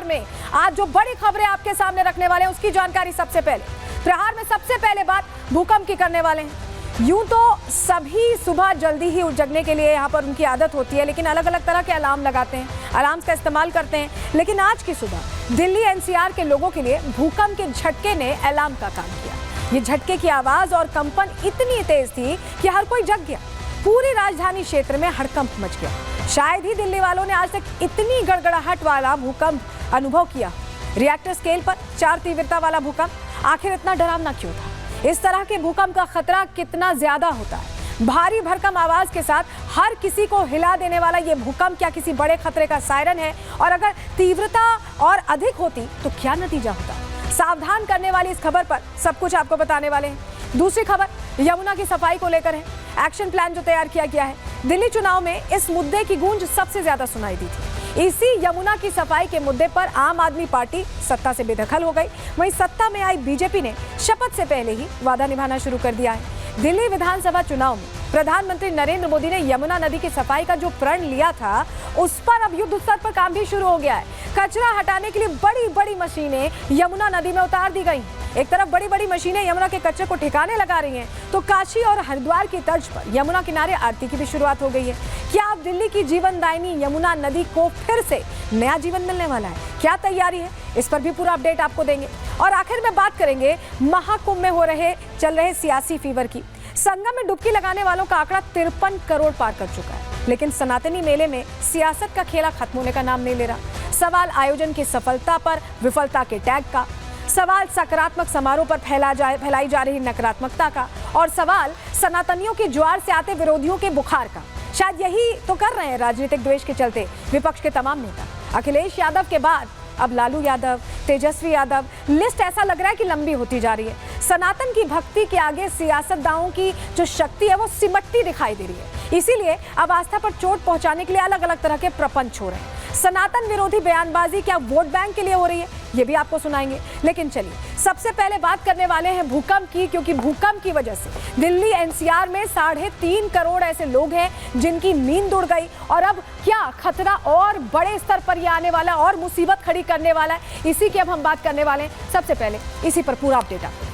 प्रहार में आज जो बड़ी खबरें आपके सामने रखने वाले हैं उसकी जानकारी सबसे पहले। प्रहार में सबसे पहले बात भूकंप की करने वाले हैं। यूं तो सभी सुबह जल्दी ही जगने के लिए यहाँ पर उनकी आदत होती है, लेकिन अलग अलग तरह के अलार्म लगाते हैं, अलार्म्स का इस्तेमाल करते हैं। लेकिन आज की सुबह दिल्ली एनसीआर के लोगों के लिए भूकंप के झटके ने अलार्म का काम किया। ये झटके की आवाज और कंपन इतनी तेज थी कि हर कोई जग गया। पूरी राजधानी क्षेत्र में हड़कंप मच गया। शायद ही दिल्ली वालों ने आज तक इतनी गड़गड़ाहट वाला भूकंप अनुभव किया। रिएक्टर स्केल पर 4 तीव्रता वाला भूकंप आखिर इतना डरावना क्यों था? इस तरह के भूकंप का खतरा कितना ज्यादा होता है? भारी भरकम आवाज के साथ हर किसी को हिला देने वाला ये भूकंप क्या किसी बड़े खतरे का सायरन है? और अगर तीव्रता और अधिक होती तो क्या नतीजा होता? सावधान करने वाली इस खबर पर सब कुछ आपको बताने वाले हैं। दूसरी खबर यमुना की सफाई को लेकर है। एक्शन प्लान जो तैयार किया गया है। दिल्ली चुनाव में इस मुद्दे की गूंज सबसे ज्यादा सुनाई दी थी। इसी यमुना की सफाई के मुद्दे पर आम आदमी पार्टी सत्ता से बेदखल हो गई। वहीं सत्ता में आई बीजेपी ने शपथ से पहले ही वादा निभाना शुरू कर दिया है। दिल्ली विधानसभा चुनाव में प्रधानमंत्री नरेंद्र मोदी ने यमुना नदी की सफाई का जो प्रण लिया था, उस पर अब युद्ध स्तर पर काम भी शुरू हो गया है। कचरा हटाने के लिए बड़ी बड़ी मशीनें यमुना नदी में उतार दी गई। एक तरफ बड़ी बड़ी मशीनें यमुना के कचरे को ठिकाने लगा रही हैं, तो काशी और हरिद्वार की तर्ज पर यमुना किनारे आरती की भी शुरुआत हो गई है। क्या अब दिल्ली की जीवनदायिनी यमुना नदी को फिर से नया जीवन मिलने वाला है? क्या तैयारी है? इस पर भी पूरा अपडेट आपको देंगे। और आखिर में बात करेंगे महाकुंभ में चल रहे सियासी फीवर की। संगम में डुबकी लगाने वालों का आंकड़ा 53 करोड़ पार कर चुका है, लेकिन सनातनी मेले में सियासत का खेला खत्म होने का नाम नहीं ले रहा। सवाल आयोजन की सफलता पर विफलता के टैग का, सवाल सकारात्मक समारोह पर फैलाई जा रही नकारात्मकता का, और सवाल सनातनियों के ज्वार से आते विरोधियों के बुखार का। शायद यही तो कर रहे हैं राजनीतिक द्वेष के चलते विपक्ष के तमाम नेता। अखिलेश यादव के बाद अब लालू यादव, तेजस्वी यादव, लिस्ट ऐसा लग रहा है कि लंबी होती जा रही है। सनातन की भक्ति के आगे सियासतदानों की जो शक्ति है वो सिमटती दिखाई दे रही है। इसीलिए अब आस्था पर चोट पहुंचाने के लिए अलग अलग तरह के प्रपंच हो रहे हैं। सनातन विरोधी बयानबाजी क्या वोट बैंक के लिए हो रही है, ये भी आपको सुनाएंगे। लेकिन चलिए सबसे पहले बात करने वाले हैं भूकंप की, क्योंकि भूकंप की वजह से दिल्ली एनसीआर में 3.5 करोड़ ऐसे लोग हैं जिनकी नींद उड़ गई। और अब क्या खतरा और बड़े स्तर पर ये आने वाला और मुसीबत खड़ी करने वाला है, इसी की अब हम बात करने वाले हैं। सबसे पहले इसी पर पूरा अपडेट आपको।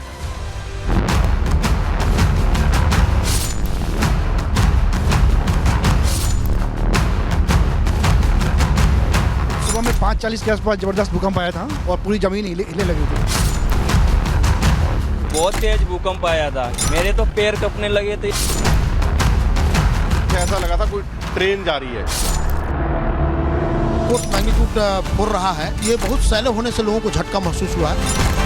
सुबह में 5:40 के आसपास जबरदस्त भूकंप आया था और पूरी जमीन हिले लगी थी। बहुत तेज भूकंप आया था, मेरे तो पैर कपने लगे थे। ऐसा लगा था कोई ट्रेन जा रही है। फोर्थ मैग्नीट्यूड 4 रहा है। ये बहुत सैलो होने से लोगों को झटका महसूस हुआ है।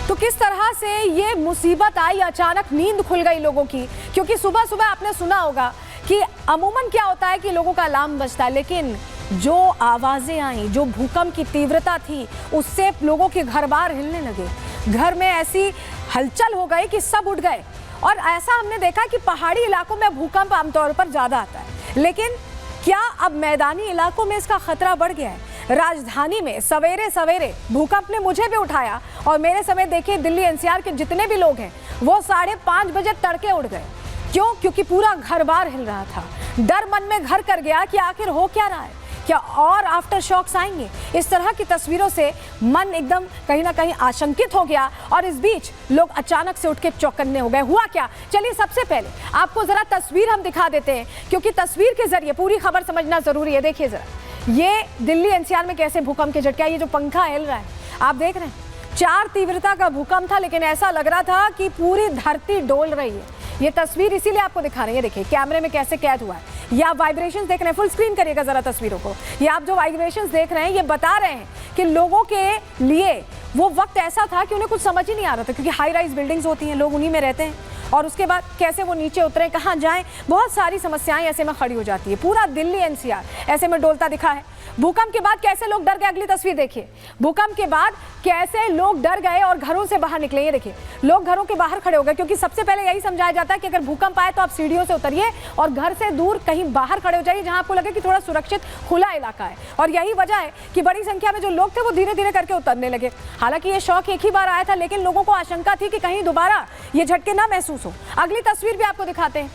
तो किस तरह से ये मुसीबत आई, अचानक नींद खुल गई लोगों की। क्योंकि सुबह सुबह आपने सुना होगा कि अमूमन क्या होता है कि लोगों का अलार्म बजता है, लेकिन जो आवाजें आई, जो भूकंप की तीव्रता थी, उससे लोगों के घर बार हिलने लगे। घर में ऐसी हलचल हो गई कि सब उठ गए। और ऐसा हमने देखा कि पहाड़ी इलाकों में भूकंप आमतौर पर ज्यादा आता है, लेकिन क्या अब मैदानी इलाकों में इसका खतरा बढ़ गया है? राजधानी में सवेरे सवेरे भूकंप ने मुझे भी उठाया और मेरे समय देखिए दिल्ली एनसीआर के जितने भी लोग हैं वो 5:30 बजे तड़के उठ गए। क्यों? क्योंकि पूरा घर बार हिल रहा था। डर मन में घर कर गया कि आखिर हो क्या रहा है, क्या और आफ्टर शॉक्स आएंगे? इस तरह की तस्वीरों से मन एकदम कहीं ना कहीं आशंकित हो गया। और इस बीच लोग अचानक से उठ के चौकन्ने हो गए। हुआ क्या? चलिए सबसे पहले आपको जरा तस्वीर हम दिखा देते हैं, क्योंकि तस्वीर के जरिए पूरी खबर समझना जरूरी है। देखिए जरा, ये दिल्ली एनसीआर में कैसे भूकंप के झटके, ये जो पंखा हिल रहा है आप देख रहे हैं, 4 तीव्रता का भूकंप था, लेकिन ऐसा लग रहा था कि पूरी धरती डोल रही है। ये तस्वीर इसीलिए आपको दिखा रहे हैं, देखिए कैमरे में कैसे कैद हुआ है। ये आप वाइब्रेशंस देख रहे हैं, फुल स्क्रीन करिएगा जरा तस्वीरों को। ये आप जो वाइब्रेशंस देख रहे हैं ये बता रहे हैं कि लोगों के लिए वो वक्त ऐसा था कि उन्हें कुछ समझ ही नहीं आ रहा था, क्योंकि हाई राइज बिल्डिंग्स होती हैं, लोग उन्हीं में रहते हैं। और उसके बाद कैसे वो नीचे उतरे, कहाँ जाएं, बहुत सारी समस्याएं ऐसे में खड़ी हो जाती है। पूरा दिल्ली एनसीआर ऐसे में डोलता दिखा है। भूकंप के बाद कैसे लोग डर गए, अगली तस्वीर देखिए। भूकंप के बाद कैसे लोग डर गए और घरों से बाहर निकले। ये देखिए, लोग घरों के बाहर खड़े हो गए, क्योंकि सबसे पहले यही समझाया जाता है कि अगर भूकंप आए तो आप सीढ़ियों से उतरिए और घर से दूर कहीं बाहर खड़े हो जाइए, जहां आपको लगे कि थोड़ा सुरक्षित खुला इलाका है। और यही वजह है कि बड़ी संख्या में जो लोग थे वो धीरे धीरे करके उतरने लगे। हालांकि ये शौक एक ही बार आया था, लेकिन लोगों को आशंका थी कि कहीं दोबारा ये झटके ना महसूस हो। अगली तस्वीर भी आपको दिखाते हैं।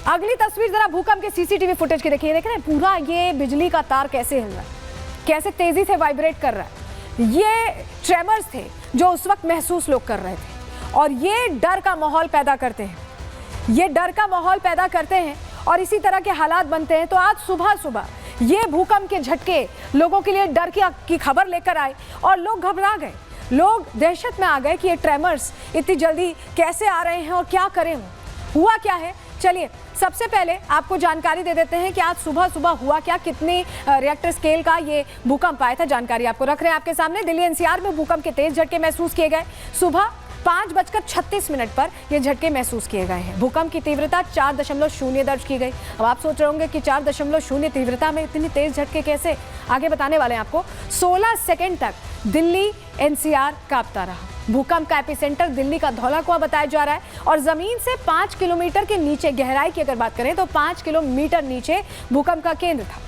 अगली तस्वीर जरा भूकंप के सीसीटीवी फुटेज की देखिए। देख रहे हैं पूरा ये बिजली का तार कैसे हिल रहा है, कैसे तेजी से वाइब्रेट कर रहा है। ये ट्रेमर्स थे जो उस वक्त महसूस लोग कर रहे थे और ये डर का माहौल पैदा करते हैं, ये डर का माहौल पैदा करते हैं और इसी तरह के हालात बनते हैं। तो आज सुबह सुबह ये भूकंप के झटके लोगों के लिए डर की खबर लेकर आए और लोग घबरा गए, लोग दहशत में आ गए कि ये ट्रेमर्स इतनी जल्दी कैसे आ रहे हैं और क्या करें। हुआ क्या है, चलिए सबसे पहले आपको जानकारी दे देते हैं कि आज सुबह सुबह हुआ क्या, कितने रिएक्टर स्केल का ये भूकंप आया था। जानकारी आपको रख रहे हैं आपके सामने। दिल्ली एनसीआर में भूकंप के तेज झटके महसूस किए गए। सुबह 5:36 पर ये झटके महसूस किए गए हैं। भूकंप की तीव्रता 4.0 दर्ज की गई। अब आप सोच रहे होंगे कि 4.0 तीव्रता में इतनी तेज झटके कैसे, आगे बताने वाले हैं आपको। 16 सेकंड तक दिल्ली एनसीआर कांपता रहा। भूकंप का एपिसेंटर दिल्ली का धौला कुआं बताया जा रहा है और जमीन से 5 किलोमीटर के नीचे, गहराई की अगर बात करें तो 5 किलोमीटर नीचे भूकंप का केंद्र था।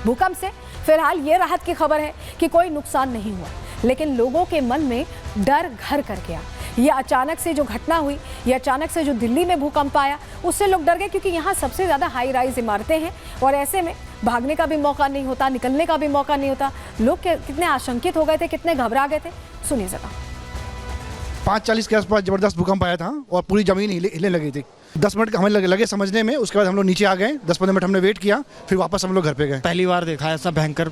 भूकंप से फिलहाल ये राहत की खबर है कि कोई नुकसान नहीं हुआ, लेकिन लोगों के मन में डर घर कर गया। ये अचानक से जो घटना हुई, ये अचानक से जो दिल्ली में भूकंप आया, उससे लोग डर गए क्योंकि यहाँ सबसे ज़्यादा हाई राइज इमारतें हैं और ऐसे में भागने का भी मौका नहीं होता, निकलने का भी मौका नहीं होता। लोग कितने आशंकित हो गए थे, कितने घबरा गए थे, सुनिए जरा। 5:40 के आसपास जबरदस्त भूकंप आया था और पूरी जमीन हिलने लगी थी। 10 मिनट हमें लगे समझने में, उसके बाद हम लोग नीचे आ गए। 10-15 मिनट हमने वेट किया, फिर वापस हम लोग घर पे गए। पहली बार देखा ऐसा भयंकर,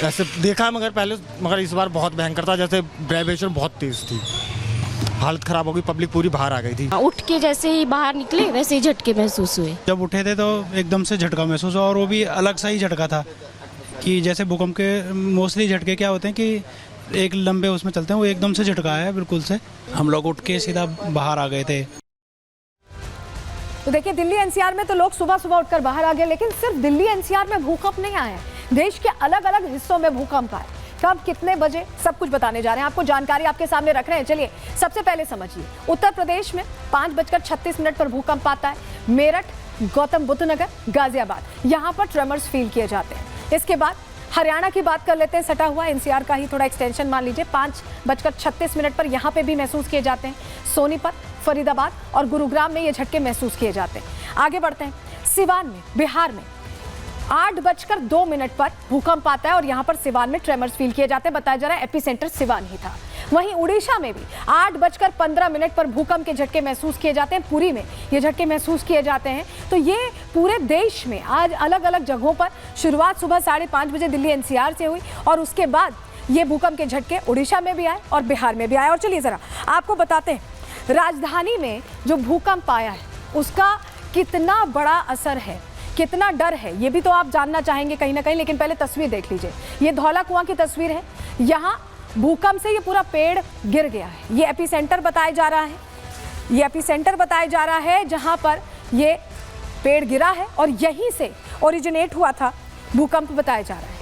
ऐसे देखा मगर इस बार बहुत भयंकर था। जैसे वाइब्रेशन बहुत तेज थी, हालत खराब हो गई, पब्लिक पूरी बाहर आ गई थी। उठ के जैसे ही बाहर निकले वैसे ही झटके महसूस हुए। जब उठे थे तो एकदम से झटका महसूस हुआ और वो भी अलग सा ही झटका था कि जैसे भूकंप के मोस्टली झटके क्या होते हैं कि एक लंबे उसमें चलते हैं, वो एकदम से झटका है बिल्कुल से। हम लोग उठ के सीधा बाहर आ गए थे। तो देखिए दिल्ली एनसीआर में तो लोग सुबह सुबह उठकर बाहर आ गए, लेकिन सिर्फ दिल्ली एनसीआर में भूकंप नहीं आया, देश के अलग अलग हिस्सों में भूकंप आए। कब, कितने बजे, सब कुछ बताने जा रहे हैं आपको, जानकारी आपके सामने रख रहे हैं। चलिए सबसे पहले समझिए, उत्तर प्रदेश में 5:36 पर भूकंप आता है। मेरठ, गौतम बुद्ध नगर, गाजियाबाद, यहाँ पर ट्रेमर्स फील किए जाते हैं। इसके बाद हरियाणा की बात कर लेते हैं, सटा हुआ एनसीआर का ही थोड़ा एक्सटेंशन मान लीजिए। 5:36 पर यहाँ पे भी महसूस किए जाते हैं। सोनीपत, फरीदाबाद और गुरुग्राम में ये झटके महसूस किए जाते हैं। आगे बढ़ते हैं, सिवान में, बिहार में 8:02 पर भूकंप आता है और यहाँ पर सिवान में ट्रेमर्स फील किए जाते हैं। बताया जा रहा है एपिसेंटर सिवान ही था। वहीं उड़ीसा में भी 8:15 पर भूकंप के झटके महसूस किए जाते हैं। पुरी में ये झटके महसूस किए जाते हैं। तो ये पूरे देश में आज अलग अलग जगहों पर शुरुआत सुबह 5:30 बजे दिल्ली एनसीआर से हुई और उसके बाद ये भूकंप के झटके उड़ीसा में भी आए और बिहार में भी आए। और चलिए जरा आपको बताते हैं राजधानी में जो भूकंप आया है उसका कितना बड़ा असर है, कितना डर है, ये भी तो आप जानना चाहेंगे कहीं ना कहीं। लेकिन पहले तस्वीर देख लीजिए, ये धौला कुआं की तस्वीर है। यहाँ भूकंप से ये पूरा पेड़ गिर गया है। ये एपिसेंटर बताया जा रहा है, ये एपिसेंटर बताया जा रहा है जहाँ पर ये पेड़ गिरा है और यहीं से ओरिजिनेट हुआ था भूकंप बताया जा रहा है।